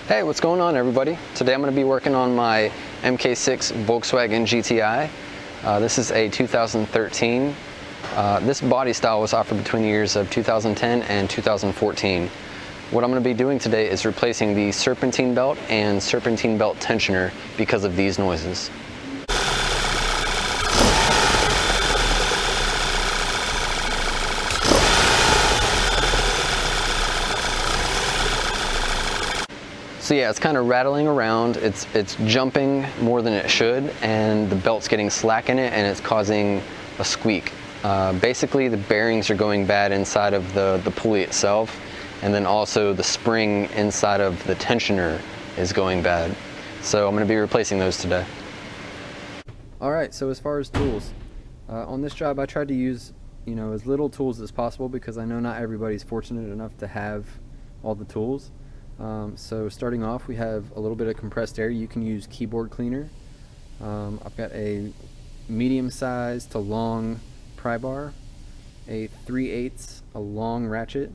Hey, what's going on, everybody? Today I'm going to be working on my Mk6 Volkswagen GTI. This is a 2013. This body style was offered between the years of 2010 and 2014. What I'm going to be doing today is replacing the Serpentine Belt and Serpentine Belt tensioner because of these noises. So yeah, it's kind of rattling around, it's jumping more than it should, and the belt's getting slack in it and it's causing a squeak. Basically the bearings are going bad inside of the pulley itself, and then also the spring inside of the tensioner is going bad. So I'm going to be replacing those today. Alright, so as far as tools, on this job I tried to use as little tools as possible because I know not everybody's fortunate enough to have all the tools. So starting off, we have a little bit of compressed air. You can use keyboard cleaner. I've got a medium size to long pry bar, a 3/8 a long ratchet,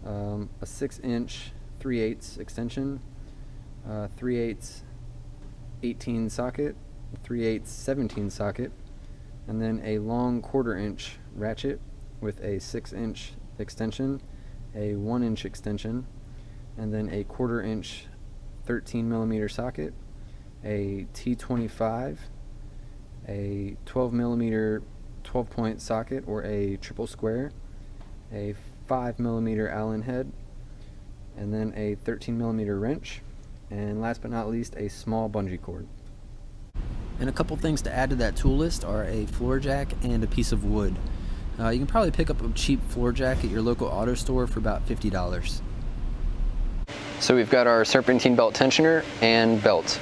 a 6-inch 3/8 extension, 3/8 18 socket, 3/8 17 socket, and then a long 1/4-inch ratchet with a 6-inch extension, a 1-inch extension, and then a 1/4-inch 13mm socket, a T25, a 12mm 12-point socket or a triple square, a 5mm Allen head, and then a 13mm wrench, and last but not least a small bungee cord. And a couple things to add to that tool list are a floor jack and a piece of wood. You can probably pick up a cheap floor jack at your local auto store for about $50. So we've got our Serpentine Belt tensioner and belt.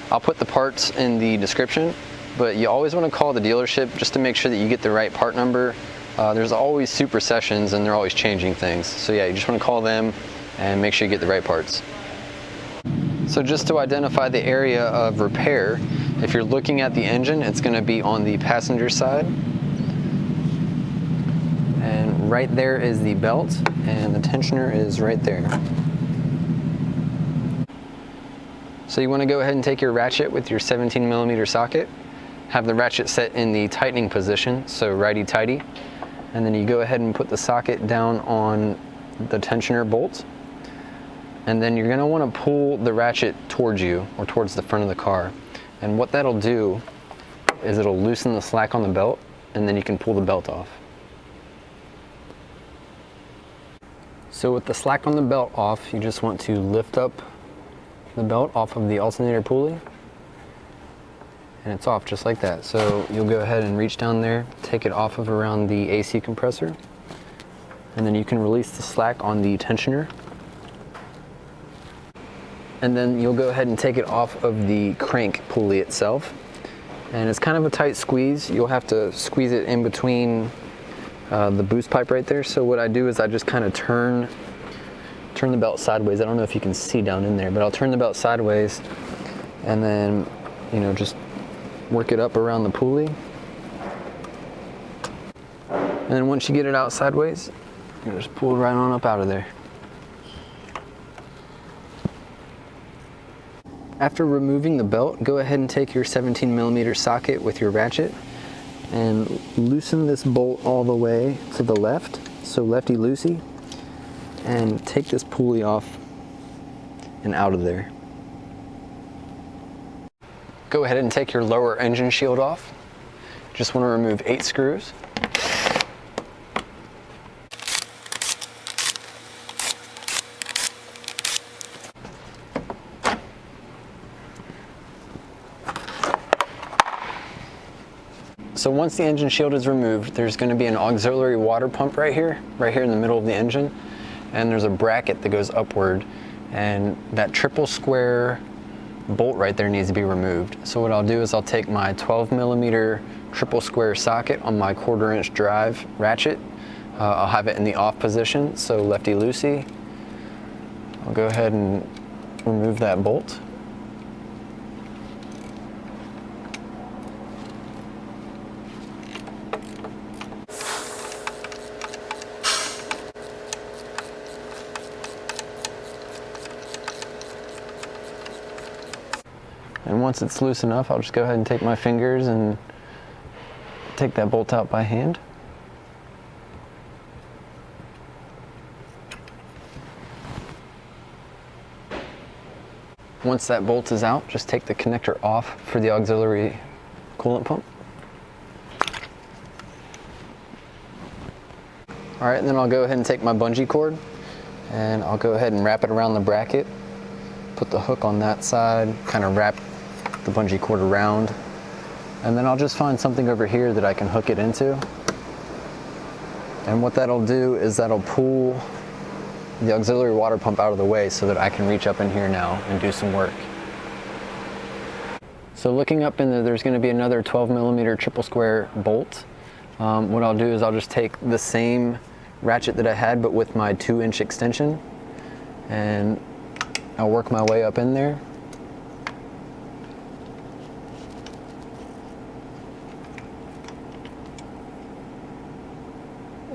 I'll put the parts in the description, but you always want to call the dealership just to make sure that you get the right part number. There's always super sessions and they're always changing things. So yeah, you just want to call them and make sure you get the right parts. So just to identify the area of repair, if you're looking at the engine, it's going to be on the passenger side. And right there is the belt, and the tensioner is right there. So you want to go ahead and take your ratchet with your 17mm socket, have the ratchet set in the tightening position, so righty-tighty, and then you go ahead and put the socket down on the tensioner bolt, and then you're going to want to pull the ratchet towards you or towards the front of the car. And what that'll do is it'll loosen the slack on the belt, and then you can pull the belt off. So with the slack on the belt off, you just want to lift up the belt off of the alternator pulley, and it's off just like that. So you'll go ahead and reach down there, take it off of around the AC compressor, and then you can release the slack on the tensioner, and then you'll go ahead and take it off of the crank pulley itself. And it's kind of a tight squeeze. You'll have to squeeze it in between the boost pipe right there. So what I do is I just kind of turn the belt sideways. I don't know if you can see down in there, but I'll turn the belt sideways and then just work it up around the pulley, and then once you get it out sideways, you just pull it right on up out of there. After removing the belt, go ahead and take your 17mm socket with your ratchet and loosen this bolt all the way to the left, so lefty-loosey, and take this pulley off and out of there. Go ahead and take your lower engine shield off. Just want to remove 8 screws. So once the engine shield is removed, there's going to be an auxiliary water pump right here in the middle of the engine. And there's a bracket that goes upward, and that triple square bolt right there needs to be removed. So what I'll do is I'll take my 12mm triple square socket on my 1/4-inch drive ratchet. I'll have it in the off position, so lefty-loosey. I'll go ahead and remove that bolt. And once it's loose enough, I'll just go ahead and take my fingers and take that bolt out by hand. Once that bolt is out, just take the connector off for the auxiliary coolant pump. All right, and then I'll go ahead and take my bungee cord and I'll go ahead and wrap it around the bracket. Put the hook on that side, kind of wrap the bungee cord around. And then I'll just find something over here that I can hook it into. And what that'll do is that'll pull the auxiliary water pump out of the way so that I can reach up in here now and do some work. So looking up in there, there's going to be another 12mm triple square bolt. What I'll do is I'll just take the same ratchet that I had but with my 2-inch extension, and I'll work my way up in there.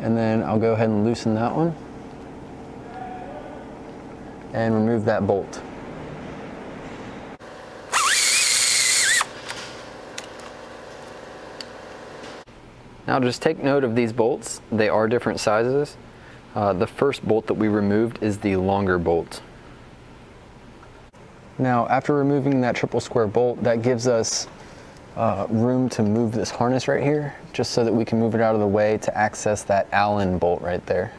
And then I'll go ahead and loosen that one and remove that bolt. Now just take note of these bolts. They are different sizes. The first bolt that we removed is the longer bolt. Now after removing that triple square bolt, that gives us room to move this harness right here, just so that we can move it out of the way to access that Allen bolt right there.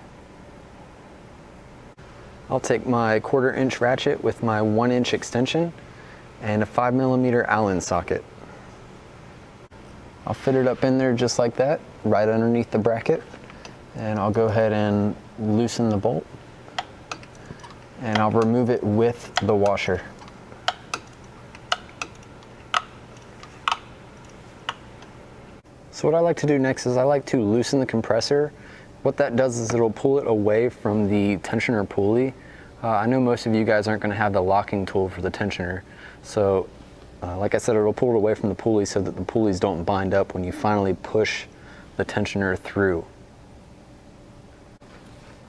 I'll take my 1/4 inch ratchet with my 1-inch extension and a 5mm Allen socket. I'll fit it up in there just like that, right underneath the bracket, and I'll go ahead and loosen the bolt, and I'll remove it with the washer. So what I like to do next is I like to loosen the compressor. What that does is it'll pull it away from the tensioner pulley. I know most of you guys aren't going to have the locking tool for the tensioner, so like I said, it'll pull it away from the pulley so that the pulleys don't bind up when you finally push the tensioner through.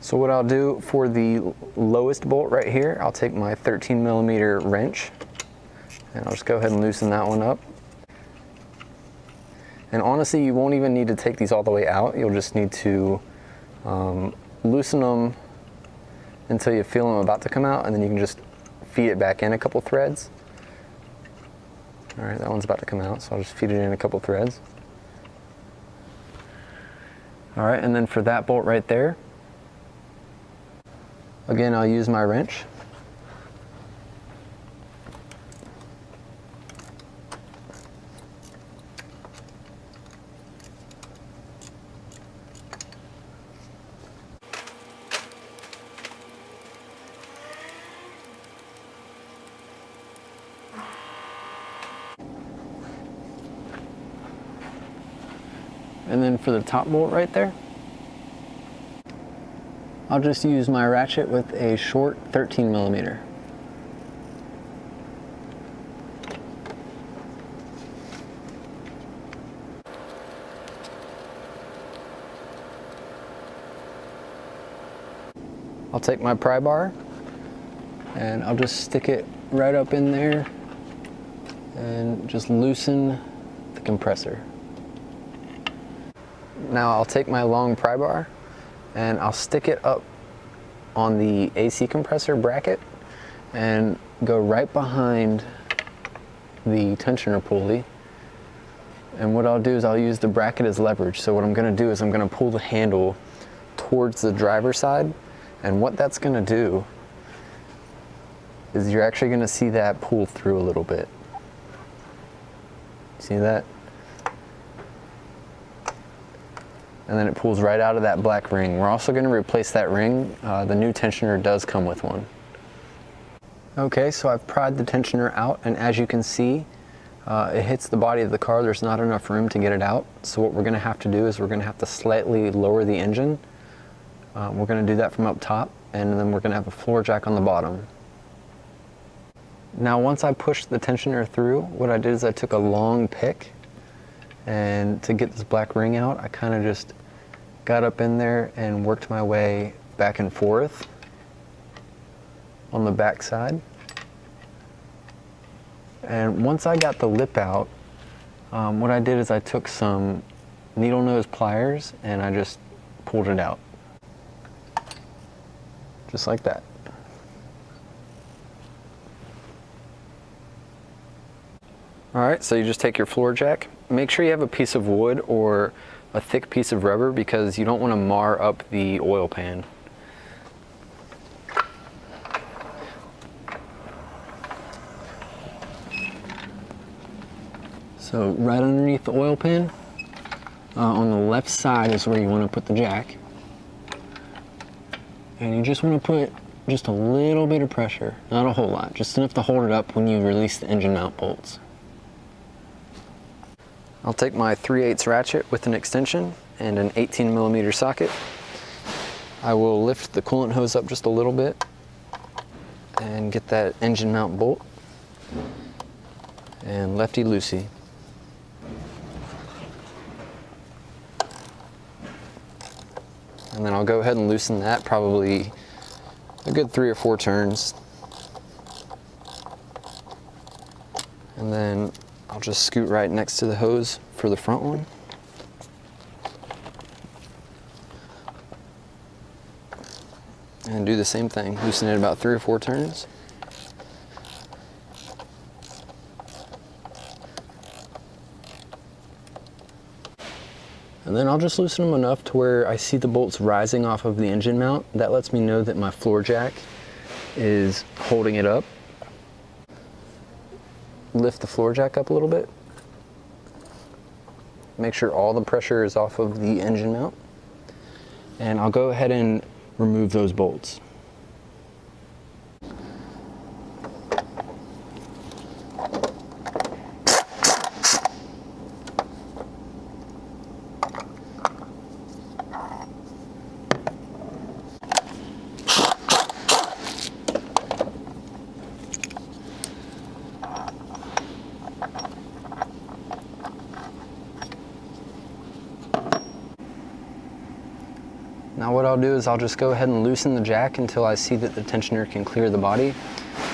So what I'll do for the lowest bolt right here, I'll take my 13mm wrench and I'll just go ahead and loosen that one up. And honestly, you won't even need to take these all the way out. You'll just need to loosen them until you feel them about to come out, and then you can just feed it back in a couple threads. All right, that one's about to come out, so I'll just feed it in a couple threads. All right, and then for that bolt right there, again, I'll use my wrench. And then for the top bolt right there, I'll just use my ratchet with a short 13mm. I'll take my pry bar and I'll just stick it right up in there and just loosen the compressor. Now I'll take my long pry bar and I'll stick it up on the AC compressor bracket and go right behind the tensioner pulley. And what I'll do is I'll use the bracket as leverage. So what I'm going to do is I'm going to pull the handle towards the driver's side, and what that's going to do is you're actually going to see that pull through a little bit. See that? And then it pulls right out of that black ring. We're also going to replace that ring. The new tensioner does come with one. Okay, so I've pried the tensioner out, and as you can see, it hits the body of the car. There's not enough room to get it out. So what we're going to have to do is we're going to have to slightly lower the engine. We're going to do that from up top, and then we're going to have a floor jack on the bottom. Now once I pushed the tensioner through, what I did is I took a long pick, and to get this black ring out, I kind of just got up in there and worked my way back and forth on the back side. And once I got the lip out, what I did is I took some needle nose pliers and I just pulled it out. Just like that. All right, so you just take your floor jack. Make sure you have a piece of wood or a thick piece of rubber because you don't want to mar up the oil pan. So right underneath the oil pan, on the left side is where you want to put the jack. And you just want to put just a little bit of pressure, not a whole lot, just enough to hold it up when you release the engine mount bolts. I'll take my 3/8 ratchet with an extension and an 18mm socket. I will lift the coolant hose up just a little bit and get that engine mount bolt and lefty-loosey. And then I'll go ahead and loosen that probably a good 3 or 4 turns. And then I'll just scoot right next to the hose for the front one. And do the same thing, loosen it about 3 or 4 turns. And then I'll just loosen them enough to where I see the bolts rising off of the engine mount. That lets me know that my floor jack is holding it up. Lift the floor jack up a little bit. Make sure all the pressure is off of the engine mount. And I'll go ahead and remove those bolts. Now what I'll do is I'll just go ahead and loosen the jack until I see that the tensioner can clear the body,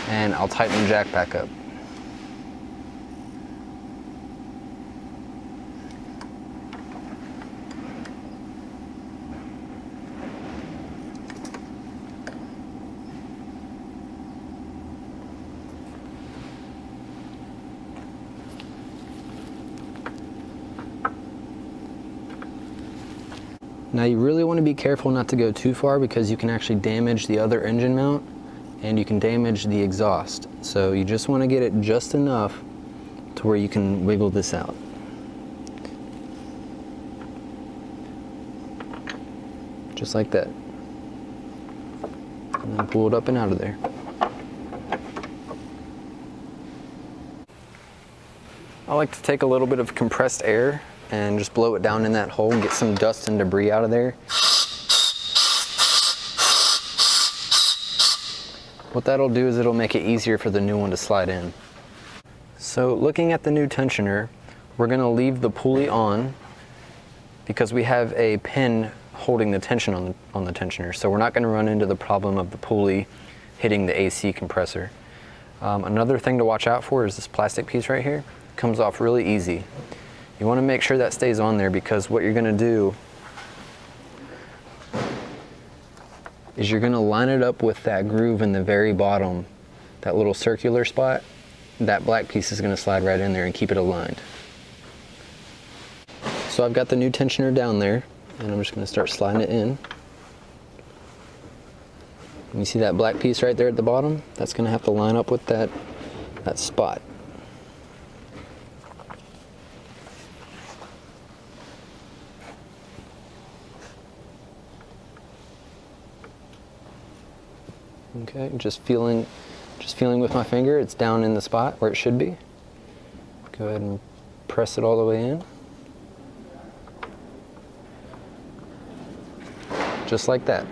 and I'll tighten the jack back up. Now you really want to be careful not to go too far because you can actually damage the other engine mount and you can damage the exhaust. So you just want to get it just enough to where you can wiggle this out. Just like that. And then pull it up and out of there. I like to take a little bit of compressed air and just blow it down in that hole and get some dust and debris out of there. What that'll do is it'll make it easier for the new one to slide in. So looking at the new tensioner, we're going to leave the pulley on because we have a pin holding the tension on the tensioner. So we're not going to run into the problem of the pulley hitting the AC compressor. Another thing to watch out for is this plastic piece right here. It comes off really easy. You want to make sure that stays on there because what you're going to do is you're going to line it up with that groove in the very bottom, that little circular spot. That black piece is going to slide right in there and keep it aligned. So I've got the new tensioner down there and I'm just going to start sliding it in. And you see that black piece right there at the bottom? That's going to have to line up with that spot. Okay, just feeling with my finger, it's down in the spot where it should be. Go ahead and press it all the way in. Just like that.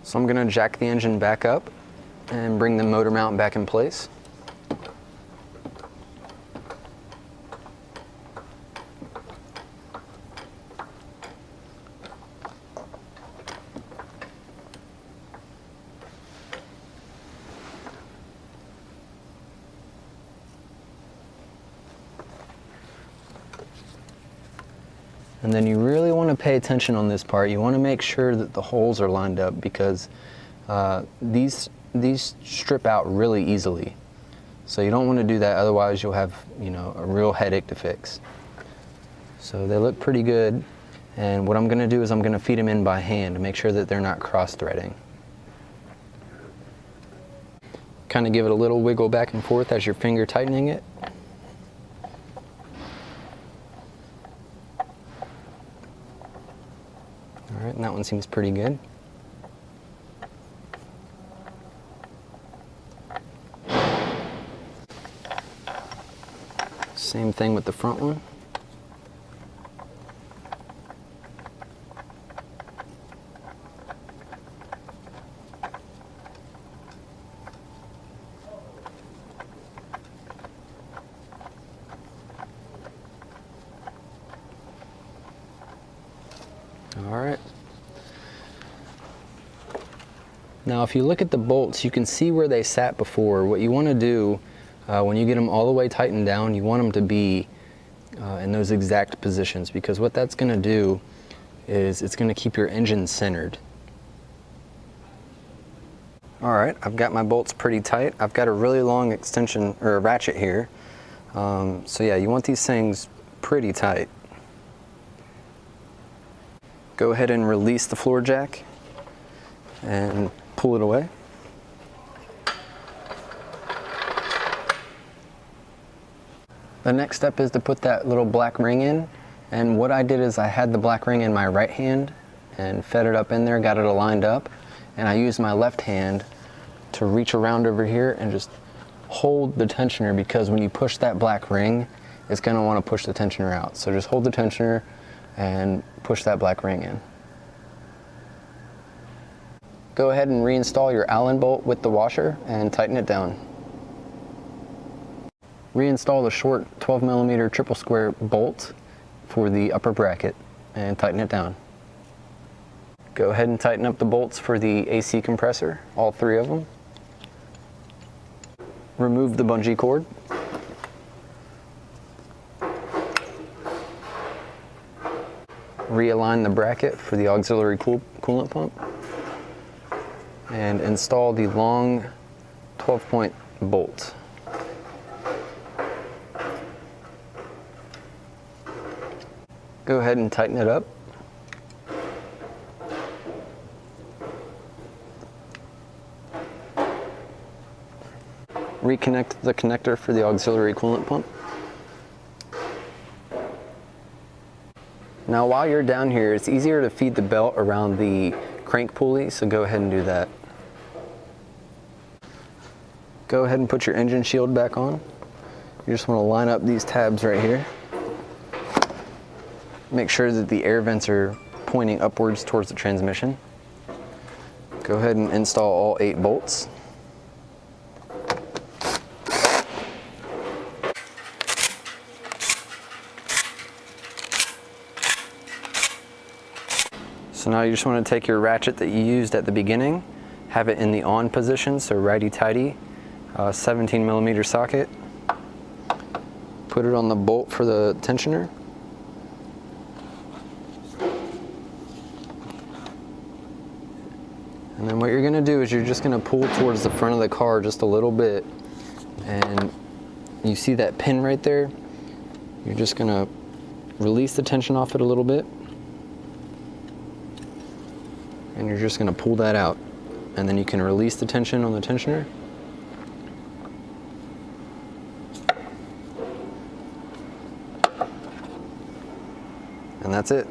So I'm gonna jack the engine back up and bring the motor mount back in place. And then you really want to pay attention on this part. You want to make sure that the holes are lined up, because these strip out really easily. So you don't want to do that, otherwise you'll have, you know, a real headache to fix. So they look pretty good. And what I'm going to do is I'm going to feed them in by hand to make sure that they're not cross-threading. Kind of give it a little wiggle back and forth as your finger tightening it. All right, and that one seems pretty good. Same thing with the front one. All right. Now, if you look at the bolts, you can see where they sat before. What you want to do when you get them all the way tightened down, you want them to be in those exact positions, because what that's going to do is it's going to keep your engine centered. All right, I've got my bolts pretty tight. I've got a really long extension or a ratchet here. So yeah, you want these things pretty tight. Go ahead and release the floor jack and pull it away. The next step is to put that little black ring in. And what I did is I had the black ring in my right hand and fed it up in there, got it aligned up. And I used my left hand to reach around over here and just hold the tensioner, because when you push that black ring, it's going to want to push the tensioner out. So just hold the tensioner and push that black ring in. Go ahead and reinstall your Allen bolt with the washer and tighten it down. Reinstall the short 12mm triple square bolt for the upper bracket and tighten it down. Go ahead and tighten up the bolts for the AC compressor, all three of them. Remove the bungee cord. Realign the bracket for the auxiliary coolant pump. And install the long 12-point bolt. Go ahead and tighten it up. Reconnect the connector for the auxiliary coolant pump. Now while you're down here, it's easier to feed the belt around the crank pulley, so go ahead and do that. Go ahead and put your engine shield back on. You just want to line up these tabs right here. Make sure that the air vents are pointing upwards towards the transmission. Go ahead and install all 8 bolts. So now you just want to take your ratchet that you used at the beginning, have it in the on position, so righty-tighty, 17mm socket. Put it on the bolt for the tensioner. And then what you're going to do is you're just going to pull towards the front of the car just a little bit. And you see that pin right there? You're just going to release the tension off it a little bit. And you're just going to pull that out. And then you can release the tension on the tensioner. And that's it.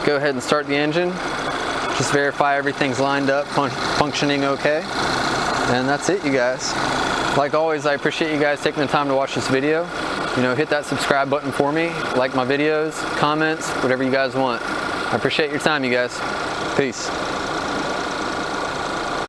Go ahead and start the engine. Just verify everything's lined up, functioning okay. And that's it, you guys. Like always, I appreciate you guys taking the time to watch this video. You know, hit that subscribe button for me, like my videos, comments, whatever you guys want. I appreciate your time, you guys. Peace.